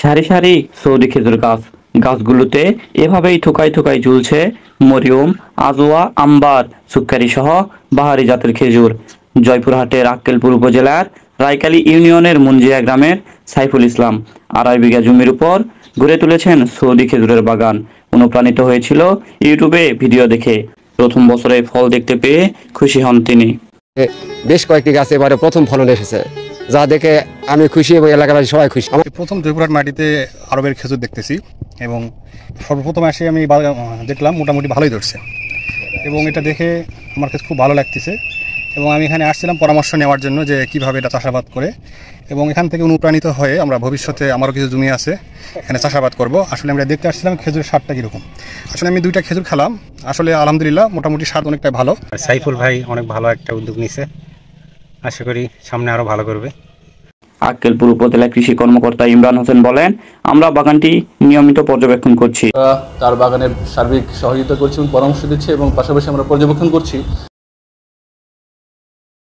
সারি সারি সৌদি খেজুর গাছ, গাছগুলোতে এভাবেই থোকায় থোকায় ঝুলছে মরিয়ম, আজওয়া, আম্বার, সুক্কারি সহ বাহারি জাতের খেজুর। জয়পুরহাটের আক্কেলপুর উপজেলার রায়কালী ইউনিয়নের মুঞ্জিয়া গ্রামের সাইফুল ইসলাম 2.5 বিঘা জমির উপর গড়ে তুলেছেন সৌদি খেজুরের বাগান। অনুপ্রাণিত হয়েছিল ইউটিউবে ভিডিও দেখে। প্রথম বছরে ফল দেখতে পেয়ে খুশি হন তিনি। বেশ কয়েকটি গাছ এবারে প্রথম ফলন এসেছে, যা দেখে আমি খুশি এবং এলাকাবাসী সবাই খুশি। আমি প্রথম জয়পুরহাট মাটিতে আরবের খেজুর দেখতেছি এবং সর্বপ্রথম এসে আমি দেখলাম মোটামুটি ভালোই ধরছে এবং এটা দেখে আমার কাছে খুব ভালো লাগতেছে এবং আমি এখানে আসছিলাম পরামর্শ নেওয়ার জন্য যে কিভাবে এটা চাষাবাদ করে, এবং এখান থেকে অনুপ্রাণিত হয়ে আমরা ভবিষ্যতে আমারও কিছু জমি আছে এখানে চাষাবাদ করব। আসলে আমরা দেখতে আসছিলাম খেজুরের স্বাদটা কীরকম। আসলে আমি 2টা খেজুর খেলাম, আসলে আলহামদুলিল্লাহ মোটামুটি স্বাদ অনেকটাই ভালো। সাইফুল ভাই অনেক ভালো একটা উদ্যোগ নিছে, আশা করি সামনে আরও ভালো করবে। আক্কেলপুর উপজেলা কৃষি কর্মকর্তা ইমরান হোসেন বলেন, আমরা বাগানটি নিয়মিত পর্যবেক্ষণ করছি। তার বাগানের সার্বিক সহযোগিতা করছি এবং পরামর্শ দিচ্ছি এবং পাশাপাশি আমরা পর্যবেক্ষণ করছি